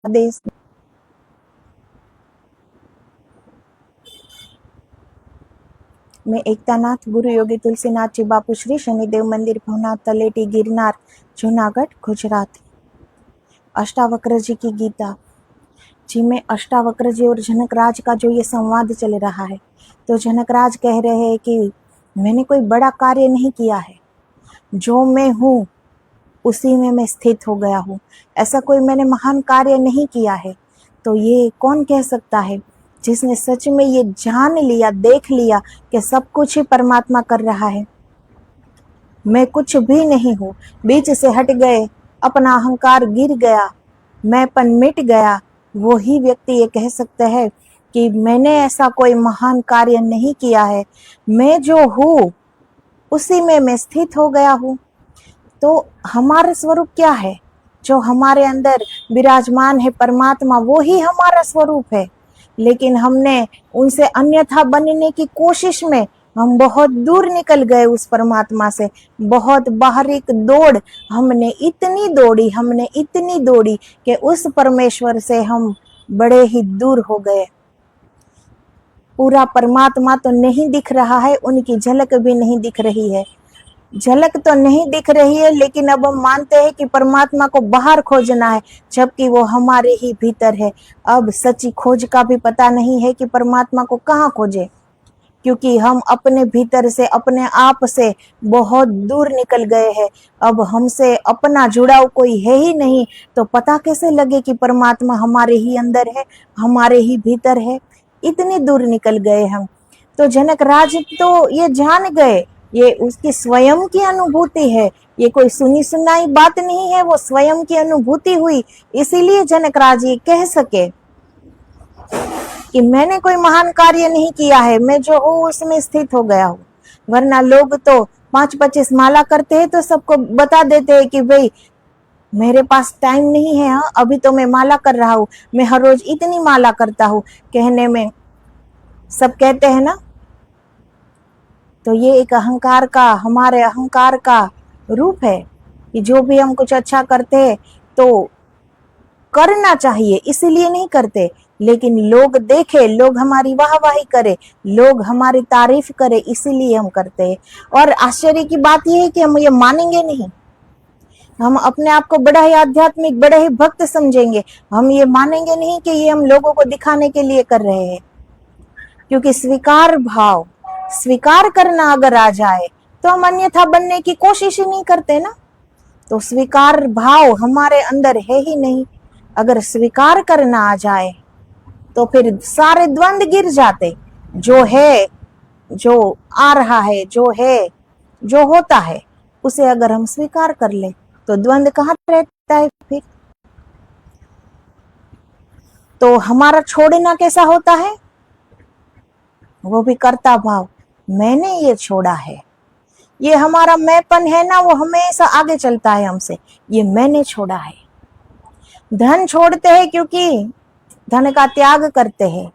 देश में एकतानाथ गुरु योगी तुलसीनाथ जी बापू श्री शनिदेव मंदिर भवनाथ तलेटी गिरनार जूनागढ़ गुजरात। अष्टावक्र जी की गीता जी में अष्टावक्र जी और जनकराज का जो ये संवाद चल रहा है, तो जनकराज कह रहे हैं कि मैंने कोई बड़ा कार्य नहीं किया है, जो मैं हूँ उसी में मैं स्थित हो गया हूँ, ऐसा कोई मैंने महान कार्य नहीं किया है। तो ये कौन कह सकता है जिसने सच में ये जान लिया, देख लिया कि सब कुछ ही परमात्मा कर रहा है, मैं कुछ भी नहीं हूँ, बीच से हट गए, अपना अहंकार गिर गया, मैंपन मिट गया, वो ही व्यक्ति ये कह सकता है कि मैंने ऐसा कोई महान कार्य नहीं किया है, मैं जो हूँ उसी में मैं स्थित हो गया हूँ। तो हमारा स्वरूप क्या है? जो हमारे अंदर विराजमान है परमात्मा, वो ही हमारा स्वरूप है। लेकिन हमने उनसे अन्यथा बनने की कोशिश में हम बहुत दूर निकल गए उस परमात्मा से, बहुत बाहरिक दौड़ हमने इतनी दौड़ी कि उस परमेश्वर से हम बड़े ही दूर हो गए। पूरा परमात्मा तो नहीं दिख रहा है, उनकी झलक भी नहीं दिख रही है। झलक तो नहीं दिख रही है, लेकिन अब हम मानते हैं कि परमात्मा को बाहर खोजना है, जबकि वो हमारे ही भीतर है। अब सच्ची खोज का भी पता नहीं है कि परमात्मा को कहाँ खोजे, क्योंकि हम अपने भीतर से, अपने आप से बहुत दूर निकल गए हैं। अब हमसे अपना जुड़ाव कोई है ही नहीं, तो पता कैसे लगे कि परमात्मा हमारे ही अंदर है, हमारे ही भीतर है। इतनी दूर निकल गए हम। तो जनक राज तो ये जान गए, ये उसकी स्वयं की अनुभूति है, ये कोई सुनी सुनाई बात नहीं है, वो स्वयं की अनुभूति हुई, इसीलिए जनक राज ये कह सके कि मैंने कोई महान कार्य नहीं किया है, मैं जो हूँ उसमें स्थित हो गया हूँ। वरना लोग तो 5-25 माला करते हैं तो सबको बता देते हैं कि भाई मेरे पास टाइम नहीं है, हाँ अभी तो मैं माला कर रहा हूँ, मैं हर रोज इतनी माला करता हूँ, कहने में सब कहते हैं ना। तो ये एक अहंकार का, हमारे अहंकार का रूप है कि जो भी हम कुछ अच्छा करते हैं तो करना चाहिए, इसीलिए नहीं करते, लेकिन लोग देखे, लोग हमारी वाहवाही करे, लोग हमारी तारीफ करे, इसीलिए हम करते हैं। और आश्चर्य की बात यह है कि हम ये मानेंगे नहीं, हम अपने आप को बड़ा ही आध्यात्मिक, बड़े ही भक्त समझेंगे, हम ये मानेंगे नहीं कि ये हम लोगों को दिखाने के लिए कर रहे हैं। क्योंकि स्वीकार भाव, स्वीकार करना अगर आ जाए तो हम अन्यथा बनने की कोशिश ही नहीं करते ना। तो स्वीकार भाव हमारे अंदर है ही नहीं। अगर स्वीकार करना आ जाए तो फिर सारे द्वंद्व गिर जाते। जो है, जो आ रहा है, जो है, जो होता है, उसे अगर हम स्वीकार कर ले तो द्वंद्व कहाँ रहता है फिर। तो हमारा छोड़ना कैसा होता है? वो भी कर्ता भाव, मैंने ये छोड़ा है, ये हमारा मैंपन है ना, वो हमेशा आगे चलता है हमसे, ये मैंने छोड़ा है। धन छोड़ते हैं क्योंकि धन का त्याग करते हैं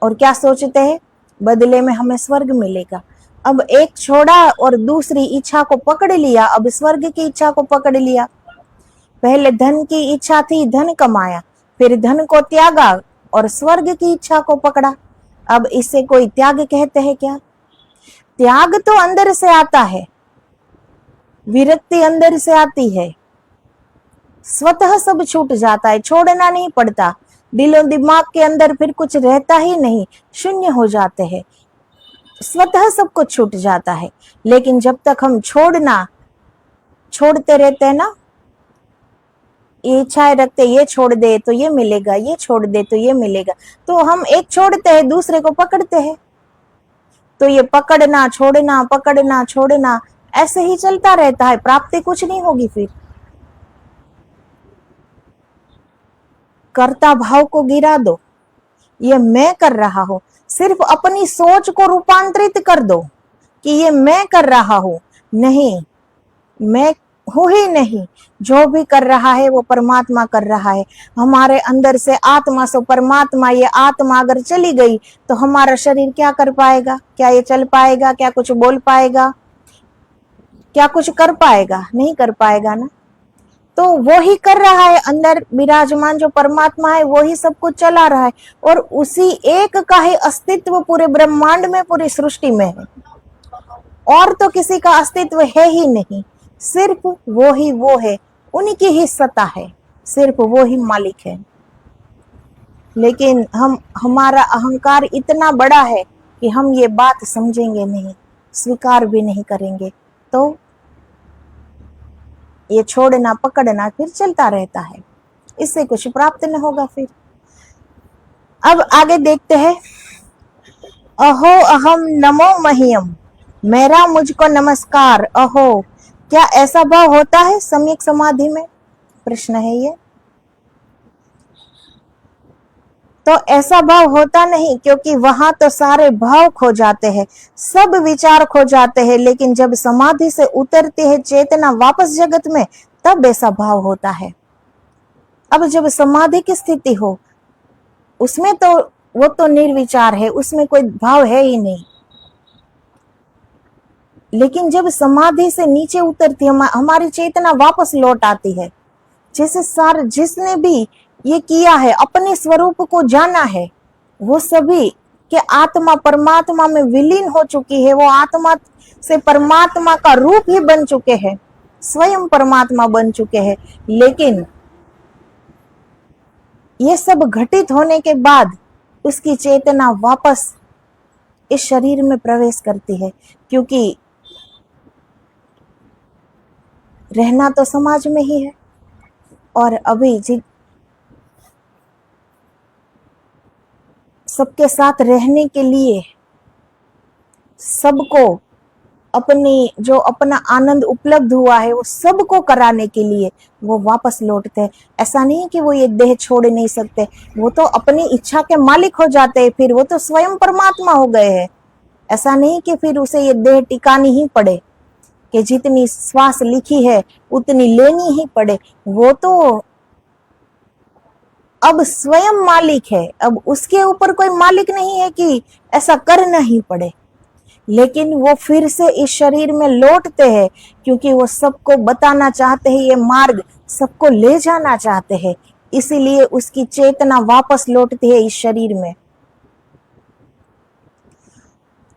और क्या सोचते हैं, बदले में हमें स्वर्ग मिलेगा। अब एक छोड़ा और दूसरी इच्छा को पकड़ लिया, अब स्वर्ग की इच्छा को पकड़ लिया। पहले धन की इच्छा थी, धन कमाया, फिर धन को त्यागा और स्वर्ग की इच्छा को पकड़ा। अब इसे कोई त्याग कहते हैं क्या? त्याग तो अंदर से आता है, विरक्ति अंदर से आती है, स्वतः सब छूट जाता है, छोड़ना नहीं पड़ता। दिलो दिमाग के अंदर फिर कुछ रहता ही नहीं, शून्य हो जाते हैं, स्वतः सब कुछ छूट जाता है। लेकिन जब तक हम छोड़ते रहते हैं ना, ये इच्छाएं रखते, ये छोड़ दे तो ये मिलेगा, ये छोड़ दे तो ये मिलेगा, तो हम एक छोड़ते हैं, दूसरे को पकड़ते हैं। तो ये पकड़ना छोड़ना ऐसे ही चलता रहता है, प्राप्ति कुछ नहीं होगी। फिर कर्ता भाव को गिरा दो, ये मैं कर रहा हूं, सिर्फ अपनी सोच को रूपांतरित कर दो कि ये मैं कर रहा हूं, नहीं, मैं हूं ही नहीं, जो भी कर रहा है वो परमात्मा कर रहा है। हमारे अंदर से आत्मा सो परमात्मा, ये आत्मा अगर चली गई तो हमारा शरीर क्या कर पाएगा? क्या ये चल पाएगा? क्या कुछ बोल पाएगा? क्या कुछ कर पाएगा? नहीं कर पाएगा ना। तो वो ही कर रहा है, अंदर विराजमान जो परमात्मा है वो ही सब कुछ चला रहा है, और उसी एक का ही अस्तित्व पूरे ब्रह्मांड में, पूरी सृष्टि में है। और तो किसी का अस्तित्व है ही नहीं, सिर्फ वो ही वो है, उनकी ही सत्ता है, सिर्फ वो ही मालिक है। लेकिन हमारा अहंकार इतना बड़ा है कि हम ये बात समझेंगे नहीं, स्वीकार भी नहीं करेंगे, तो ये छोड़ना पकड़ना फिर चलता रहता है, इससे कुछ प्राप्त न होगा। फिर अब आगे देखते हैं, अहो अहम नमो मह्यम, मेरा मुझको नमस्कार। अहो, क्या ऐसा भाव होता है सम्यक समाधि में? प्रश्न है ये। तो ऐसा भाव होता नहीं, क्योंकि वहां तो सारे भाव खो जाते हैं, सब विचार खो जाते हैं, लेकिन जब समाधि से उतरती है चेतना वापस जगत में, तब ऐसा भाव होता है। अब जब समाधि की स्थिति हो, उसमें तो वो तो निर्विचार है, उसमें कोई भाव है ही नहीं। लेकिन जब समाधि से नीचे उतरती है, हमारी चेतना वापस लौट आती है, जैसे जिसने भी ये किया है, अपने स्वरूप को जाना है, वो सभी के आत्मा परमात्मा में विलीन हो चुकी है, वो आत्मा से परमात्मा का रूप ही बन चुके हैं, स्वयं परमात्मा बन चुके हैं। लेकिन ये सब घटित होने के बाद उसकी चेतना वापस इस शरीर में प्रवेश करती है, क्योंकि रहना तो समाज में ही है, और अभी सबके साथ रहने के लिए, सबको अपनी जो अपना आनंद उपलब्ध हुआ है वो सबको कराने के लिए वो वापस लौटते हैं। ऐसा नहीं कि वो ये देह छोड़ नहीं सकते, वो तो अपनी इच्छा के मालिक हो जाते हैं, फिर वो तो स्वयं परमात्मा हो गए हैं। ऐसा नहीं कि फिर उसे ये देह टिकानी ही पड़े, कि जितनी श्वास लिखी है उतनी लेनी ही पड़े। वो तो अब स्वयं मालिक है, अब उसके ऊपर कोई मालिक नहीं है कि ऐसा करना ही पड़े। लेकिन वो फिर से इस शरीर में लौटते हैं, क्योंकि वो सबको बताना चाहते हैं, ये मार्ग सबको ले जाना चाहते हैं, इसीलिए उसकी चेतना वापस लौटती है इस शरीर में।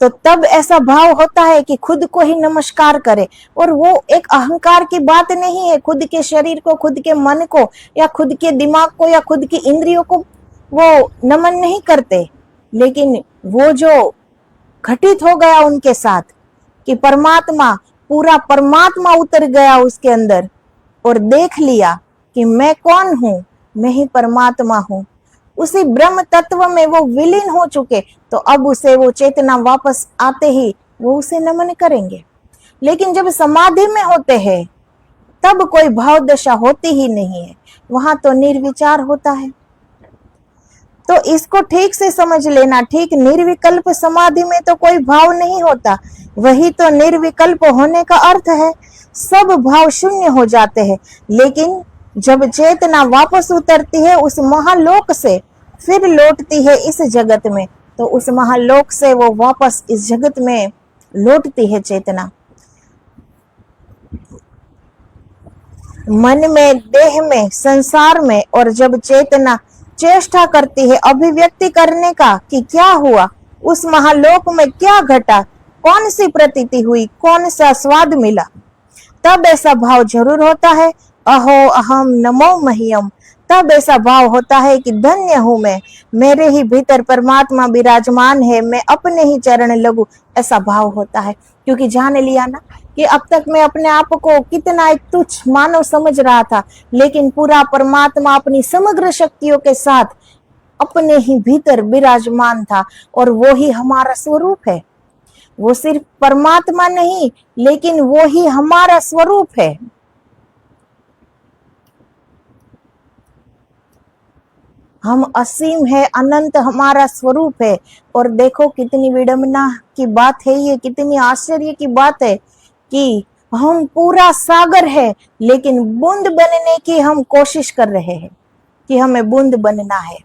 तो तब ऐसा भाव होता है कि खुद को ही नमस्कार करे, और वो एक अहंकार की बात नहीं है, खुद के शरीर को, खुद के मन को, या खुद के दिमाग को, या खुद की इंद्रियों को वो नमन नहीं करते। लेकिन वो जो घटित हो गया उनके साथ, कि परमात्मा, पूरा परमात्मा उतर गया उसके अंदर, और देख लिया कि मैं कौन हूं, मैं ही परमात्मा हूं, उसी ब्रह्म तत्व में वो विलीन हो चुके, तो अब उसे वो चेतना वापस आते ही वो उसे नमन करेंगे। लेकिन जब समाधि में होते हैं तब कोई भाव दशा होती ही नहीं है, वहां तो निर्विचार होता है। तो इसको ठीक से समझ लेना, ठीक निर्विकल्प समाधि में तो कोई भाव नहीं होता, वही तो निर्विकल्प होने का अर्थ है। सब भाव शून्य हो जाते हैं। लेकिन जब चेतना वापस उतरती है उस महालोक से, फिर लौटती है इस जगत में, तो उस महालोक से वो वापस इस जगत में लौटती है चेतना। मन में, देह में, संसार में, और जब चेतना चेष्टा करती है अभिव्यक्ति करने का कि क्या हुआ, उस महालोक में क्या घटा, कौन सी प्रतीति हुई, कौन सा स्वाद मिला, तब ऐसा भाव जरूर होता है, अहो अहम नमो मह्यम। तब ऐसा भाव होता है कि धन्य हूं मैं, मेरे ही भीतर परमात्मा विराजमान है, मैं अपने ही चरण लगूं, ऐसा भाव होता है। क्योंकि जान लिया ना कि अब तक मैं अपने आप को कितना एक तुच्छ मानव समझ रहा था, लेकिन पूरा परमात्मा अपनी समग्र शक्तियों के साथ अपने ही भीतर विराजमान था, और वो ही हमारा स्वरूप है। वो सिर्फ परमात्मा नहीं, लेकिन वो ही हमारा स्वरूप है। हम असीम है, अनंत हमारा स्वरूप है। और देखो कितनी विडंबना की बात है ये, कितनी आश्चर्य की बात है कि हम पूरा सागर है, लेकिन बूंद बनने की हम कोशिश कर रहे हैं कि हमें बूंद बनना है,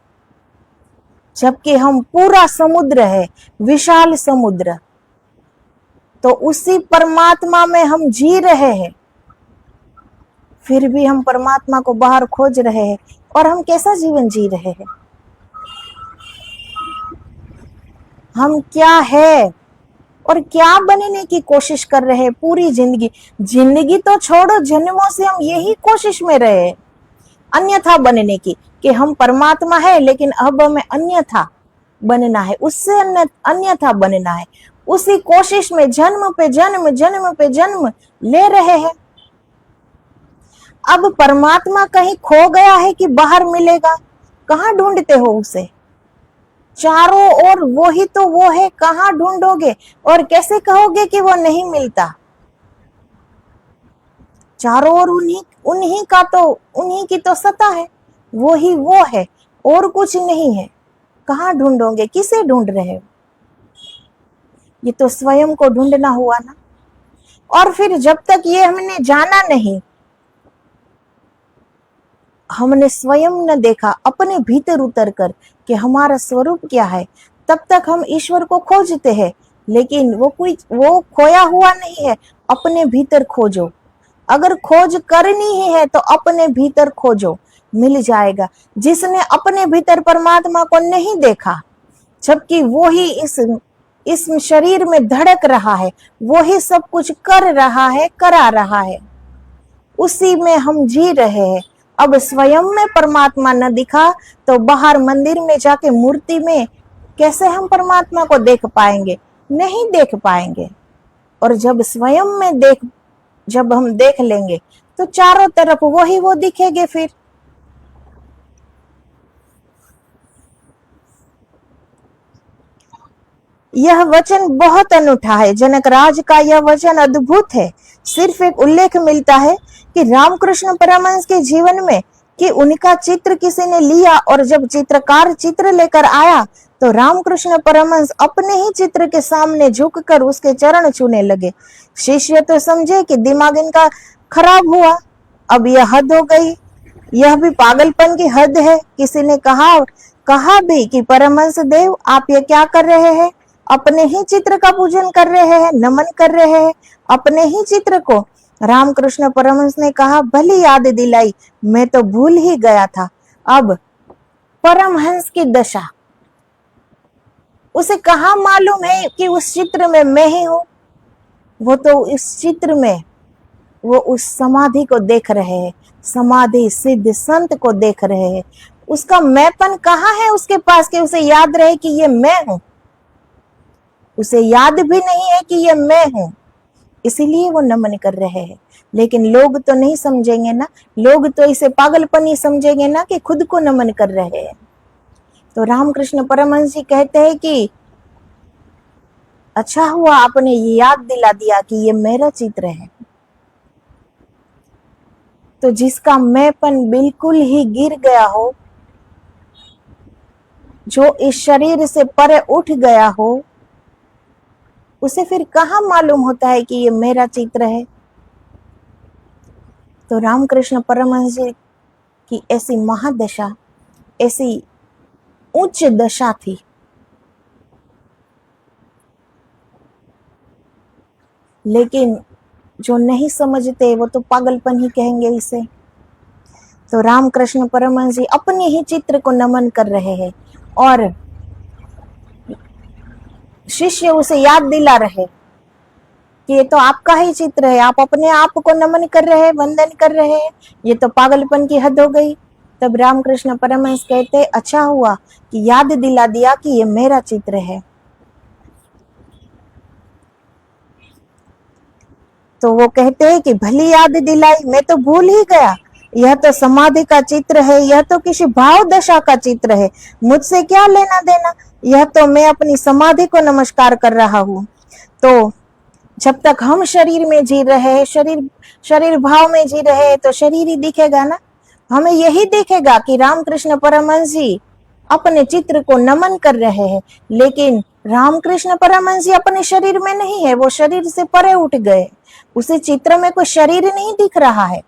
जबकि हम पूरा समुद्र है, विशाल समुद्र। तो उसी परमात्मा में हम जी रहे हैं। फिर भी हम परमात्मा को बाहर खोज रहे हैं। और हम कैसा जीवन जी रहे हैं? हम क्या है और क्या बनने की कोशिश कर रहे हैं पूरी जिंदगी? जिंदगी तो छोड़ो, जन्मों से हम यही कोशिश में रहे हैं अन्यथा बनने की, कि हम परमात्मा है लेकिन अब हमें अन्यथा बनना है, उससे अन्यथा बनना है। उसी कोशिश में जन्म पे जन्म, जन्म पे जन्म ले रहे हैं। अब परमात्मा कहीं खो गया है कि बाहर मिलेगा? कहाँ ढूंढते हो उसे? चारों ओर वो ही तो वो है, कहाँ ढूंढोगे? और कैसे कहोगे कि वो नहीं मिलता? चारों ओर उन्हीं की तो सत्ता है, वो ही वो है और कुछ नहीं है। कहाँ ढूंढोगे? किसे ढूंढ रहे हो? ये तो स्वयं को ढूंढना हुआ ना। और फिर जब तक ये हमने जाना नहीं, हमने स्वयं न देखा अपने भीतर उतर कर कि हमारा स्वरूप क्या है, तब तक हम ईश्वर को खोजते हैं। लेकिन वो खोया हुआ नहीं है। अपने भीतर खोजो। अगर खोज करनी ही है तो अपने भीतर खोजो, मिल जाएगा। जिसने अपने भीतर परमात्मा को नहीं देखा, जबकि वो ही इस शरीर में धड़क रहा है, वो ही सब कुछ कर रहा है, करा रहा है, उसी में हम जी रहे हैं। अब स्वयं में परमात्मा न दिखा तो बाहर मंदिर में जाके मूर्ति में कैसे हम परमात्मा को देख पाएंगे? नहीं देख पाएंगे। और जब हम देख लेंगे तो चारों तरफ वही वो दिखेंगे। फिर यह वचन बहुत अनूठा है। जनक राज का यह वचन अद्भुत है। सिर्फ एक उल्लेख मिलता है कि रामकृष्ण परमहंस के जीवन में कि उनका चित्र किसी ने लिया और जब चित्रकार चित्र लेकर आया तो रामकृष्ण परमहंस अपने ही चित्र के सामने झुककर उसके चरण छूने लगे। शिष्य तो समझे कि दिमाग इनका खराब हुआ, अब यह हद हो गई, यह भी पागलपन की हद है। किसी ने कहा भी कि परमहंस देव आप ये क्या कर रहे हैं? अपने ही चित्र का पूजन कर रहे हैं, नमन कर रहे हैं अपने ही चित्र को। रामकृष्ण परमहंस ने कहा, भली याद दिलाई, मैं तो भूल ही गया था। अब परमहंस की दशा, उसे कहाँ मालूम है कि उस चित्र में मैं ही हूं? वो तो इस चित्र में वो उस समाधि को देख रहे हैं, समाधि सिद्ध संत को देख रहे हैं। उसका मैंपन कहाँ है उसके पास कि उसे याद रहे कि ये मैं हूं? उसे याद भी नहीं है कि ये मैं हूं, इसीलिए वो नमन कर रहे हैं। लेकिन लोग तो नहीं समझेंगे ना, लोग तो इसे पागलपनी समझेंगे ना कि खुद को नमन कर रहे हैं। तो रामकृष्ण परमहंस जी कहते हैं कि अच्छा हुआ आपने ये याद दिला दिया कि ये मेरा चित्र है। तो जिसका मैंपन बिल्कुल ही गिर गया हो, जो इस शरीर से परे उठ गया हो, उसे फिर कहाँ मालूम होता है कि ये मेरा चित्र है? तो रामकृष्ण परमहंस जी की ऐसी महादशा, ऐसी उच्च दशा थी। लेकिन जो नहीं समझते वो तो पागलपन ही कहेंगे इसे। तो रामकृष्ण परमहंस जी अपने ही चित्र को नमन कर रहे हैं और शिष्य उसे याद दिला रहे कि ये तो आपका ही चित्र है, आप अपने आप को नमन कर रहे हैं, वंदन कर रहे हैं, ये तो पागलपन की हद हो गई। तब रामकृष्ण परमहंस कहते, अच्छा हुआ कि याद दिला दिया कि ये मेरा चित्र है। तो वो कहते हैं कि भली याद दिलाई, मैं तो भूल ही गया, यह तो समाधि का चित्र है, यह तो किसी भाव दशा का चित्र है, मुझसे क्या लेना देना, यह तो मैं अपनी समाधि को नमस्कार कर रहा हूँ। तो जब तक हम शरीर में जी रहे हैं, शरीर भाव में जी रहे हैं, तो शरीर ही दिखेगा ना। हमें यही दिखेगा कि रामकृष्ण परमहंस जी अपने चित्र को नमन कर रहे हैं, लेकिन रामकृष्ण परमहंस जी अपने शरीर में नहीं है, वो शरीर से परे उठ गए। उसी चित्र में कोई शरीर नहीं दिख रहा है,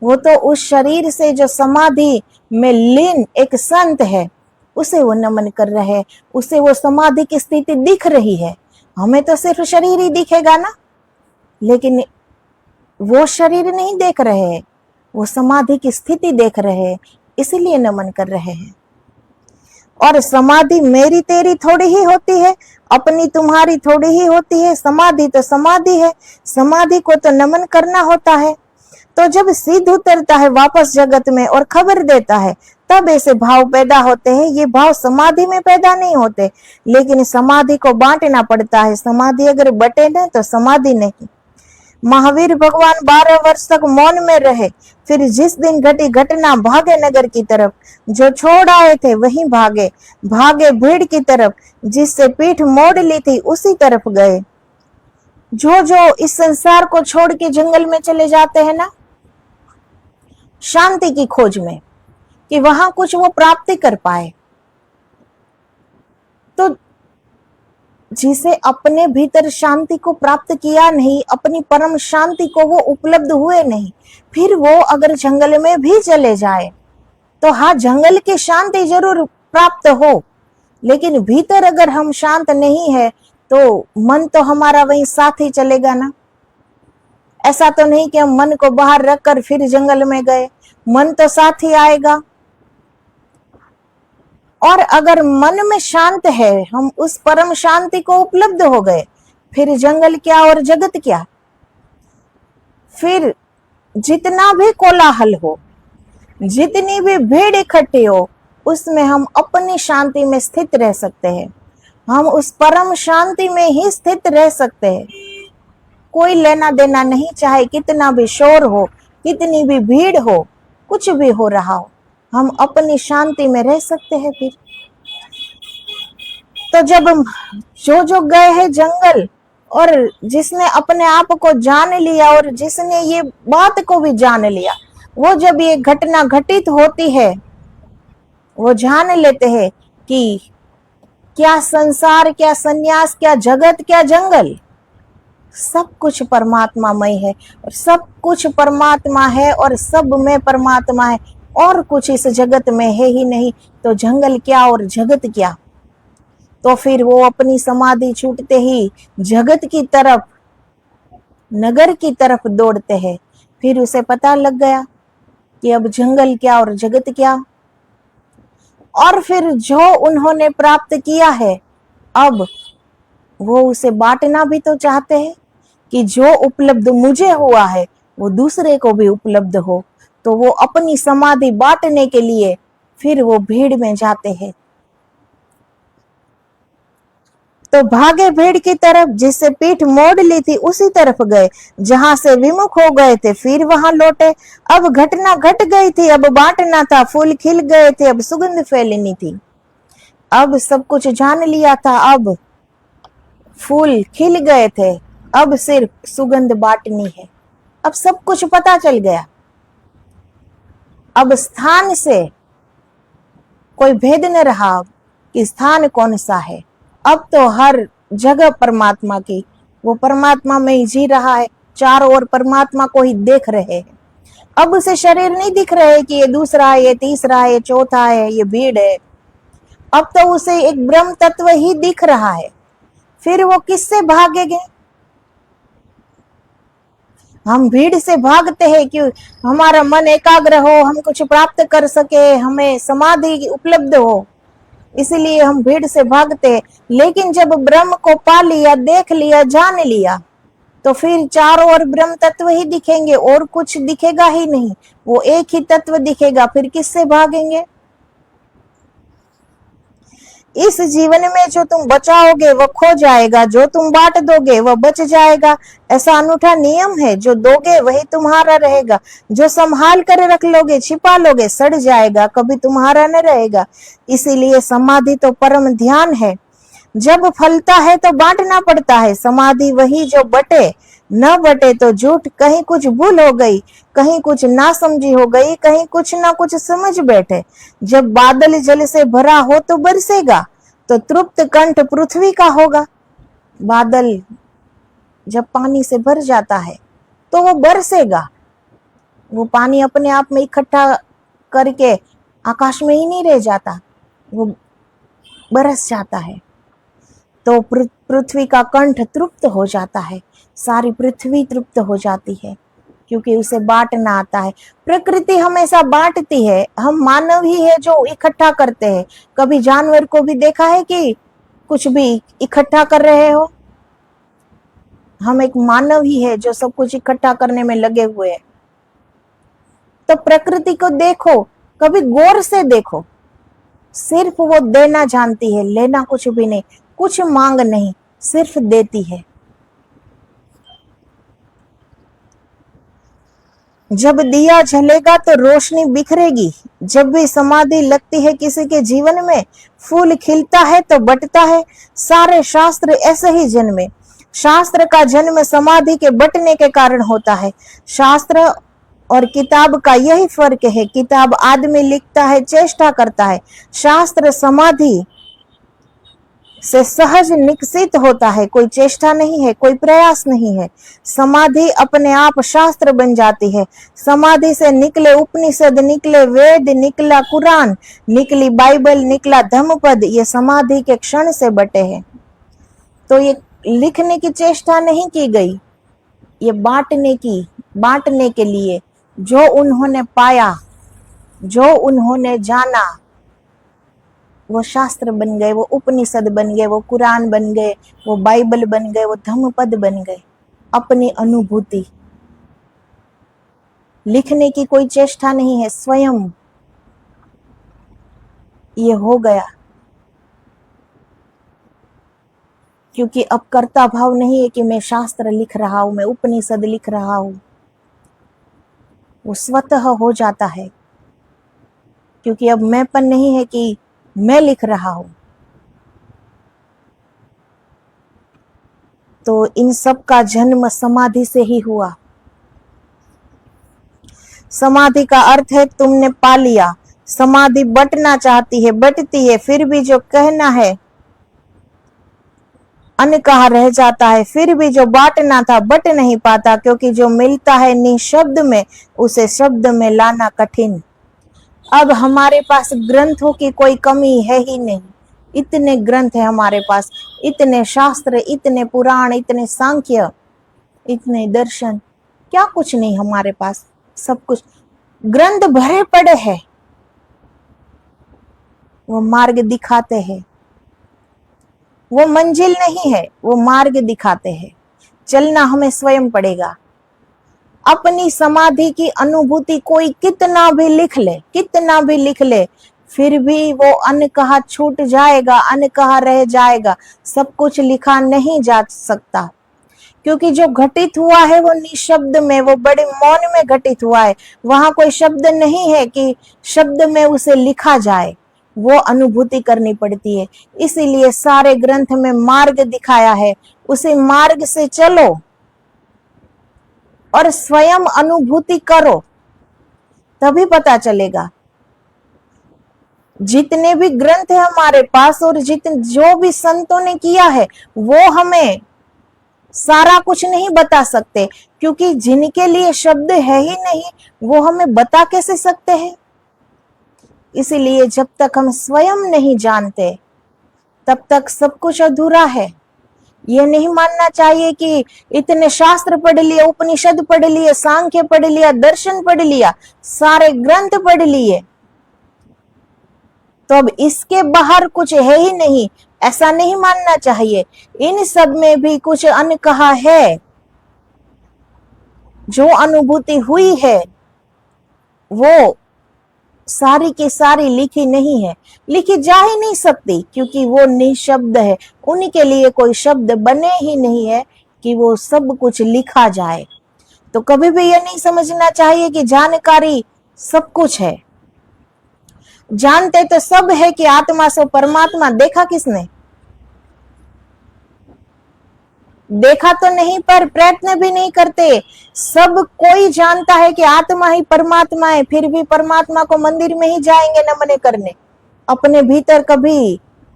वो तो उस शरीर से जो समाधि में लीन एक संत है, उसे वो नमन कर रहे हैं, उसे वो समाधि की स्थिति दिख रही है। हमें तो सिर्फ शरीर ही दिखेगा ना, लेकिन वो शरीर नहीं देख रहे हैं, वो समाधि की स्थिति देख रहे हैं, इसीलिए नमन कर रहे हैं। और समाधि मेरी तेरी थोड़ी ही होती है, अपनी तुम्हारी थोड़ी ही होती है। समाधि तो समाधि है, समाधि को तो नमन करना होता है। तो जब सिद्ध उतरता है वापस जगत में और खबर देता है, तब ऐसे भाव पैदा होते हैं। ये भाव समाधि में पैदा नहीं होते, लेकिन समाधि को बांटना पड़ता है। समाधि अगर बटे ना तो समाधि नहीं। महावीर भगवान 12 वर्ष तक मौन में रहे, फिर जिस दिन घटी घटना भागे नगर की तरफ, जो छोड़ आए थे वहीं भागे, भागे भीड़ की तरफ, जिससे पीठ मोड़ ली थी उसी तरफ गए। जो इस संसार को छोड़ के जंगल में चले जाते हैं ना, शांति की खोज में, कि वहां कुछ वो प्राप्ति कर पाए, तो जिसे अपने भीतर शांति को प्राप्त किया नहीं, अपनी परम शांति को वो उपलब्ध हुए नहीं, फिर वो अगर जंगल में भी चले जाए तो हाँ, जंगल की शांति जरूर प्राप्त हो, लेकिन भीतर अगर हम शांत नहीं है तो मन तो हमारा वहीं साथ ही चलेगा ना। ऐसा तो नहीं कि हम मन को बाहर रखकर फिर जंगल में गए, मन तो साथ ही आएगा। और अगर मन में शांत है, हम उस परम शांति को उपलब्ध हो गए, फिर जंगल क्या और जगत क्या। फिर जितना भी कोलाहल हो, जितनी भी भीड़ इकट्ठी हो, उसमें हम अपनी शांति में स्थित रह सकते हैं। हम उस परम शांति में ही स्थित रह सकते हैं। कोई लेना देना नहीं, चाहे कितना भी शोर हो, कितनी भी भीड़ हो, कुछ भी हो रहा हो, हम अपनी शांति में रह सकते हैं। फिर तो जब जो गए हैं जंगल, और जिसने अपने आप को जान लिया और जिसने ये बात को भी जान लिया, वो जब ये घटना घटित होती है, वो जान लेते हैं कि क्या संसार, क्या सन्यास, क्या जगत, क्या जंगल, सब कुछ परमात्मामय है, और सब कुछ परमात्मा है, और सब में परमात्मा है, और कुछ इस जगत में है ही नहीं। तो जंगल क्या और जगत क्या। तो फिर वो अपनी समाधि छूटते ही जगत की तरफ, नगर की तरफ दौड़ते हैं। फिर उसे पता लग गया कि अब जंगल क्या और जगत क्या। और फिर जो उन्होंने प्राप्त किया है, अब वो उसे बांटना भी तो चाहते हैं, कि जो उपलब्ध मुझे हुआ है वो दूसरे को भी उपलब्ध हो। तो वो अपनी समाधि बांटने के लिए फिर वो भीड़ में जाते हैं। तो भागे भीड़ की तरफ, जिससे पीठ मोड़ ली थी उसी तरफ गए, जहां से विमुख हो गए थे फिर वहां लौटे। अब घटना घट गई थी, अब बांटना था, फूल खिल गए थे, अब सुगंध फैलनी थी। अब सब कुछ जान लिया था, अब फूल खिल गए थे, अब सिर्फ सुगंध बांटनी है। अब सब कुछ पता चल गया। अब स्थान से कोई भेद न रहा कि स्थान कौन सा है। अब तो हर जगह परमात्मा की, वो परमात्मा में ही जी रहा है, चारों ओर परमात्मा को ही देख रहे हैं। अब उसे शरीर नहीं दिख रहे कि ये दूसरा है, ये तीसरा है, ये चौथा है, ये भीड़ है। अब तो उसे एक ब्रह्म तत्व ही दिख रहा है। फिर वो किससे भागेंगे। हम भीड़ से भागते हैं कि हमारा मन एकाग्र हो, हम कुछ प्राप्त कर सके, हमें समाधि उपलब्ध हो, इसलिए हम भीड़ से भागते हैं। लेकिन जब ब्रह्म को पा लिया, देख लिया, जान लिया, तो फिर चारों ओर ब्रह्म तत्व ही दिखेंगे, और कुछ दिखेगा ही नहीं, वो एक ही तत्व दिखेगा। फिर किससे भागेंगे। इस जीवन में जो तुम बचाओगे वो खो जाएगा, जो तुम बांट दोगे वो बच जाएगा। ऐसा अनूठा नियम है, जो दोगे वही तुम्हारा रहेगा, जो संभाल कर रख लोगे, छिपा लोगे, सड़ जाएगा, कभी तुम्हारा न रहेगा। इसीलिए समाधि तो परम ध्यान है। जब फलता है तो बांटना पड़ता है। समाधि वही जो बटे, न बटे तो झूठ। कहीं कुछ भूल हो गई, कहीं कुछ नासमझी हो गई, कहीं कुछ ना कुछ समझ बैठे। जब बादल जल से भरा हो तो बरसेगा, तो तृप्त कंठ पृथ्वी का होगा। बादल जब पानी से भर जाता है तो वो बरसेगा। वो पानी अपने आप में इकट्ठा करके आकाश में ही नहीं रह जाता, वो बरस जाता है। तो पृथ्वी का कंठ तृप्त हो जाता है, सारी पृथ्वी तृप्त हो जाती है, क्योंकि उसे बांटना आता है। प्रकृति हमेशा बांटती है, हम मानव ही है जो इकट्ठा करते हैं। कभी जानवर को भी देखा है कि कुछ भी इकट्ठा कर रहे हो? हम एक मानव ही है जो सब कुछ इकट्ठा करने में लगे हुए हैं। तो प्रकृति को देखो, कभी गौर से देखो, सिर्फ वो देना जानती है, लेना कुछ भी नहीं, कुछ मांग नहीं, सिर्फ देती है। जब दिया जलेगा तो रोशनी बिखरेगी। जब भी समाधि लगती है किसी के जीवन में, फूल खिलता है तो बटता है। सारे शास्त्र ऐसे ही जन्मे। शास्त्र का जन्म समाधि के बटने के कारण होता है। शास्त्र और किताब का यही फर्क है। किताब आदमी लिखता है, चेष्टा करता है। शास्त्र समाधि से सहज निकसित होता है, कोई चेष्टा नहीं है, कोई प्रयास नहीं है। समाधि अपने आप शास्त्र बन जाती है। समाधि से निकले उपनिषद, निकले वेद, निकला कुरान, निकली बाइबल, निकला धम्मपद, ये समाधि के क्षण से बटे हैं। तो ये लिखने की चेष्टा नहीं की गई, ये बांटने के लिए। जो उन्होंने पाया, जो उन्होंने जाना, वो शास्त्र बन गए, वो उपनिषद बन गए, वो कुरान बन गए, वो बाइबल बन गए, वो धम्मपद बन गए। अपनी अनुभूति, लिखने की कोई चेष्टा नहीं है, स्वयं ये हो गया। क्योंकि अब कर्ता भाव नहीं है कि मैं शास्त्र लिख रहा हूं, मैं उपनिषद लिख रहा हूं, वो स्वतः हो जाता है। क्योंकि अब मैंपन नहीं है कि मैं लिख रहा हूं। तो इन सब का जन्म समाधि से ही हुआ। समाधि का अर्थ है तुमने पा लिया। समाधि बटना चाहती है, बटती है, फिर भी जो कहना है अनकहा रह जाता है। फिर भी जो बांटना था बट नहीं पाता, क्योंकि जो मिलता है निशब्द में, उसे शब्द में लाना कठिन। अब हमारे पास ग्रंथों की कोई कमी है ही नहीं। इतने ग्रंथ है हमारे पास, इतने शास्त्र, इतने पुराण, इतने सांख्य, इतने दर्शन, क्या कुछ नहीं हमारे पास, सब कुछ ग्रंथ भरे पड़े हैं। वो मार्ग दिखाते हैं, वो मंजिल नहीं है, वो मार्ग दिखाते हैं। चलना हमें स्वयं पड़ेगा। अपनी समाधि की अनुभूति कोई कितना भी लिख ले, कितना भी लिख ले, फिर भी वो अनकहा छूट जाएगा, अनकहा रह जाएगा। सब कुछ लिखा नहीं जा सकता, क्योंकि जो घटित हुआ है वो निशब्द में, वो बड़े मौन में घटित हुआ है। वहां कोई शब्द नहीं है कि शब्द में उसे लिखा जाए, वो अनुभूति करनी पड़ती है। इसीलिए सारे ग्रंथ में मार्ग दिखाया है, उसी मार्ग से चलो और स्वयं अनुभूति करो, तभी पता चलेगा। जितने भी ग्रंथ है हमारे पास और जो भी संतों ने किया है, वो हमें सारा कुछ नहीं बता सकते, क्योंकि जिनके लिए शब्द है ही नहीं, वो हमें बता कैसे सकते हैं। इसीलिए जब तक हम स्वयं नहीं जानते, तब तक सब कुछ अधूरा है। ये नहीं मानना चाहिए कि इतने शास्त्र पढ़ लिए, उपनिषद पढ़ लिए, सांख्य पढ़ लिया, दर्शन पढ़ लिया, सारे ग्रंथ पढ़ लिए, तो अब इसके बाहर कुछ है ही नहीं, ऐसा नहीं मानना चाहिए। इन सब में भी कुछ अनकहा है। जो अनुभूति हुई है वो सारी की सारी लिखी नहीं है, लिखी जा ही नहीं सकती, क्योंकि वो निशब्द है। उनके लिए कोई शब्द बने ही नहीं है कि वो सब कुछ लिखा जाए। तो कभी भी ये नहीं समझना चाहिए कि जानकारी सब कुछ है। जानते तो सब है कि आत्मा से परमात्मा, देखा किसने? देखा तो नहीं, पर प्रयत्न भी नहीं करते। सब कोई जानता है कि आत्मा ही परमात्मा है, फिर भी परमात्मा को मंदिर में ही जाएंगे नमन करने। अपने भीतर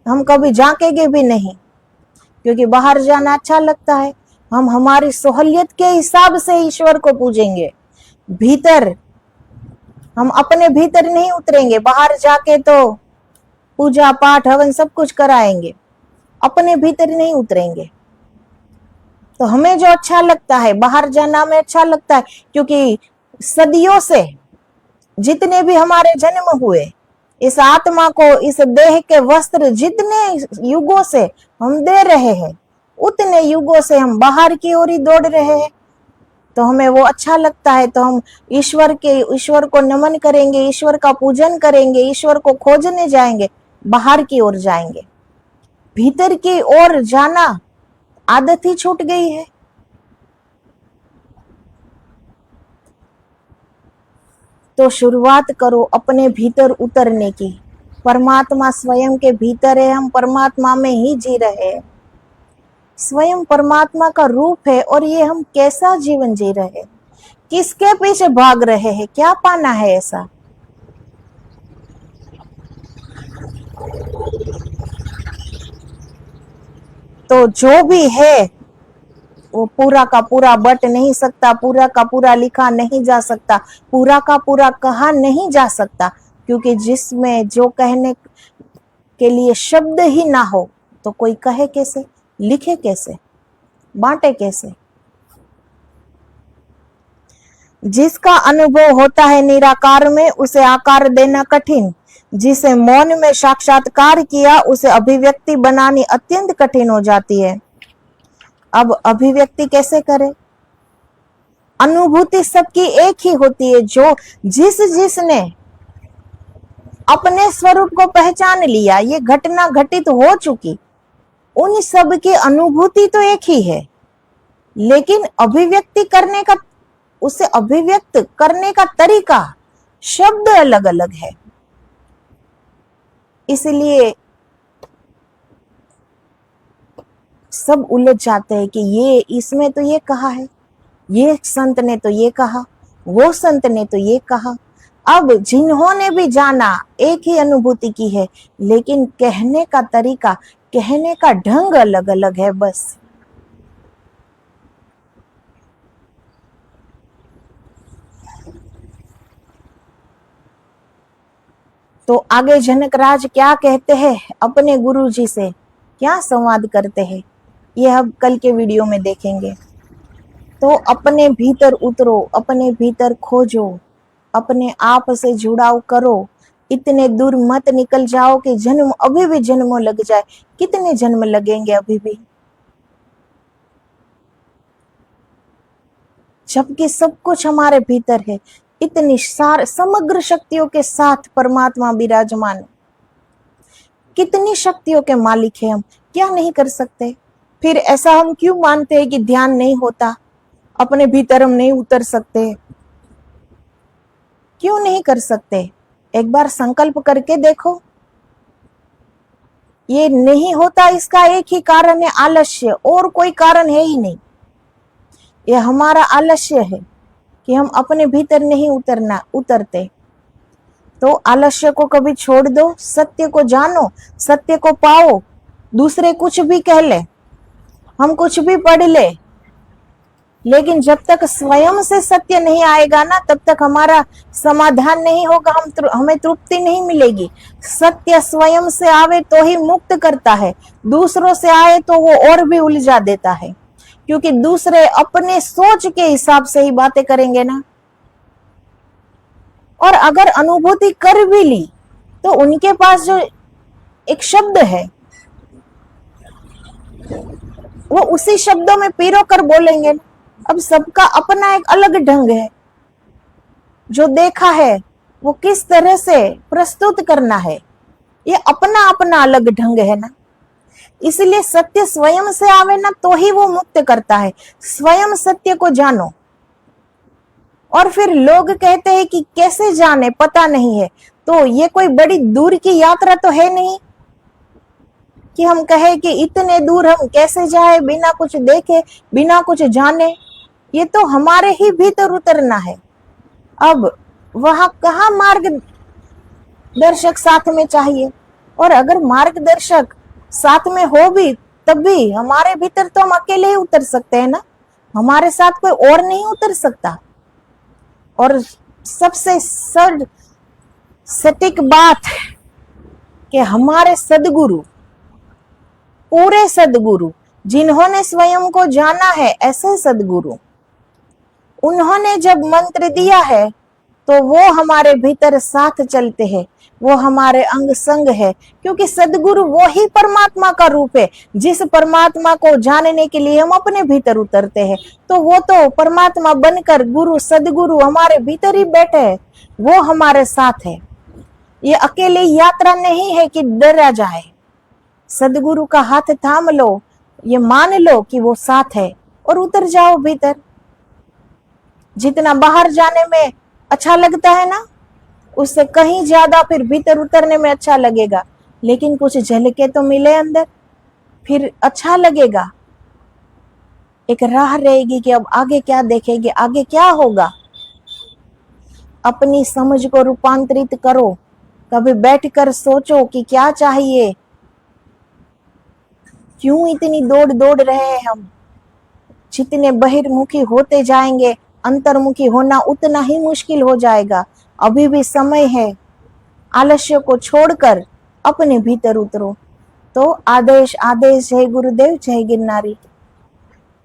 हम कभी झांकेंगे भी नहीं, क्योंकि बाहर जाना अच्छा लगता है। हम हमारी सहूलियत के हिसाब से ईश्वर को पूजेंगे। भीतर हम अपने भीतर नहीं उतरेंगे, बाहर जाके तो पूजा पाठ हवन सब कुछ कराएंगे, अपने भीतर नहीं उतरेंगे। तो हमें जो अच्छा लगता है, बाहर जाना हमें अच्छा लगता है, क्योंकि सदियों से जितने भी हमारे जन्म हुए, इस आत्मा को, इस देह के वस्त्र जितने युगों से हम दे रहे हैं, उतने युगों से हम बाहर की ओर ही दौड़ रहे हैं। तो हमें वो अच्छा लगता है, तो हम ईश्वर को नमन करेंगे, ईश्वर का पूजन करेंगे, ईश्वर को खोजने जाएंगे, बाहर की ओर जाएंगे। भीतर की ओर जाना आदत ही छूट गई है। तो शुरुआत करो अपने भीतर उतरने की। परमात्मा स्वयं के भीतर है, हम परमात्मा में ही जी रहे हैं। स्वयं परमात्मा का रूप है, और ये हम कैसा जीवन जी रहे हैं, किसके पीछे भाग रहे हैं, क्या पाना है ऐसा। तो जो भी है वो पूरा का पूरा बट नहीं सकता, पूरा का पूरा लिखा नहीं जा सकता, पूरा का पूरा कहा नहीं जा सकता, क्योंकि जिसमें जो कहने के लिए शब्द ही ना हो तो कोई कहे कैसे, लिखे कैसे, बांटे कैसे। जिसका अनुभव होता है निराकार में, उसे आकार देना कठिन। जिसे मौन में साक्षात्कार किया, उसे अभिव्यक्ति बनानी अत्यंत कठिन हो जाती है। अब अभिव्यक्ति कैसे करें? अनुभूति सबकी एक ही होती है। जो जिसने अपने स्वरूप को पहचान लिया, ये घटना घटित हो चुकी, उन सब की अनुभूति तो एक ही है, लेकिन अभिव्यक्ति करने का, उसे अभिव्यक्त करने का तरीका, शब्द अलग अलग है। इसलिए सब उलझ जाते हैं कि ये इसमें तो ये कहा है, ये संत ने तो ये कहा, वो संत ने तो ये कहा। अब जिन्होंने भी जाना, एक ही अनुभूति की है, लेकिन कहने का तरीका, कहने का ढंग अलग अलग है बस। तो आगे जनकराज क्या कहते हैं, अपने गुरु जी से क्या संवाद करते हैं, ये हम कल के वीडियो में देखेंगे। तो अपने भीतर उतरो, अपने भीतर खोजो, अपने आप से जुड़ाव करो। इतने दूर मत निकल जाओ कि जन्म, अभी भी जन्मों लग जाए। कितने जन्म लगेंगे अभी भी, जबकि सब कुछ हमारे भीतर है। इतनी समग्र शक्तियों के साथ परमात्मा विराजमान, कितनी शक्तियों के मालिक है हम, क्या नहीं कर सकते। फिर ऐसा हम क्यों मानते हैं कि ध्यान नहीं होता, अपने भीतर हम नहीं उतर सकते? क्यों नहीं कर सकते? एक बार संकल्प करके देखो। ये नहीं होता, इसका एक ही कारण है, आलस्य, और कोई कारण है ही नहीं। ये हमारा आलस्य है कि हम अपने भीतर नहीं उतरते। तो आलस्य को कभी छोड़ दो, सत्य को जानो, सत्य को पाओ। दूसरे कुछ भी कह ले, हम कुछ भी पढ़ ले, लेकिन जब तक स्वयं से सत्य नहीं आएगा ना, तब तक हमारा समाधान नहीं होगा, हमें तृप्ति नहीं मिलेगी। सत्य स्वयं से आवे तो ही मुक्त करता है, दूसरों से आए तो वो और भी उलझा देता है, क्योंकि दूसरे अपने सोच के हिसाब से ही बातें करेंगे ना। और अगर अनुभूति कर भी ली तो उनके पास जो एक शब्द है, वो उसी शब्दों में पिरो कर बोलेंगे। अब सबका अपना एक अलग ढंग है, जो देखा है वो किस तरह से प्रस्तुत करना है, ये अपना अपना अलग ढंग है ना। इसलिए सत्य स्वयं से आवे ना तो ही वो मुक्त करता है। स्वयं सत्य को जानो। और फिर लोग कहते हैं कि कैसे जाने, पता नहीं है। तो ये कोई बड़ी दूर की यात्रा तो है नहीं कि हम कहे कि इतने दूर हम कैसे जाए, बिना कुछ देखे, बिना कुछ जाने। ये तो हमारे ही भीतर उतरना है। अब वहां कहाँ मार्गदर्शक साथ में चाहिए? और अगर मार्गदर्शक साथ में हो भी, तब भी हमारे भीतर तो हम अकेले ही उतर सकते हैं ना, हमारे साथ कोई और नहीं उतर सकता। और सबसे सटीक बात कि हमारे सदगुरु, पूरे सदगुरु जिन्होंने स्वयं को जाना है ऐसे सदगुरु, उन्होंने जब मंत्र दिया है तो वो हमारे भीतर साथ चलते हैं, वो हमारे अंग संग है, क्योंकि सदगुरु वो ही परमात्मा का रूप है। जिस परमात्मा को जानने के लिए हम अपने भीतर उतरते हैं, तो वो तो परमात्मा बनकर गुरु सदगुरु हमारे भीतर ही बैठे हैं, वो हमारे साथ है। ये अकेली यात्रा नहीं है कि डरा जाए। सदगुरु का हाथ थाम लो, ये मान लो कि वो साथ है और उतर जाओ भीतर। जितना बाहर जाने में अच्छा लगता है ना, उससे कहीं ज्यादा फिर भीतर उतरने में अच्छा लगेगा। लेकिन कुछ झलके तो मिले अंदर, फिर अच्छा लगेगा। एक राह रहेगी कि अब आगे क्या देखेंगे, आगे क्या होगा। अपनी समझ को रूपांतरित करो, कभी बैठकर सोचो कि क्या चाहिए, क्यों इतनी दौड़ दौड़ रहे हैं हम। जितने बहिर्मुखी होते जाएंगे, अंतर्मुखी होना उतना ही मुश्किल हो जाएगा। अभी भी समय है, आलस्य को छोड़कर अपने भीतर उतरो। तो आदेश आदेश, जय गुरुदेव, जय गिरनारी।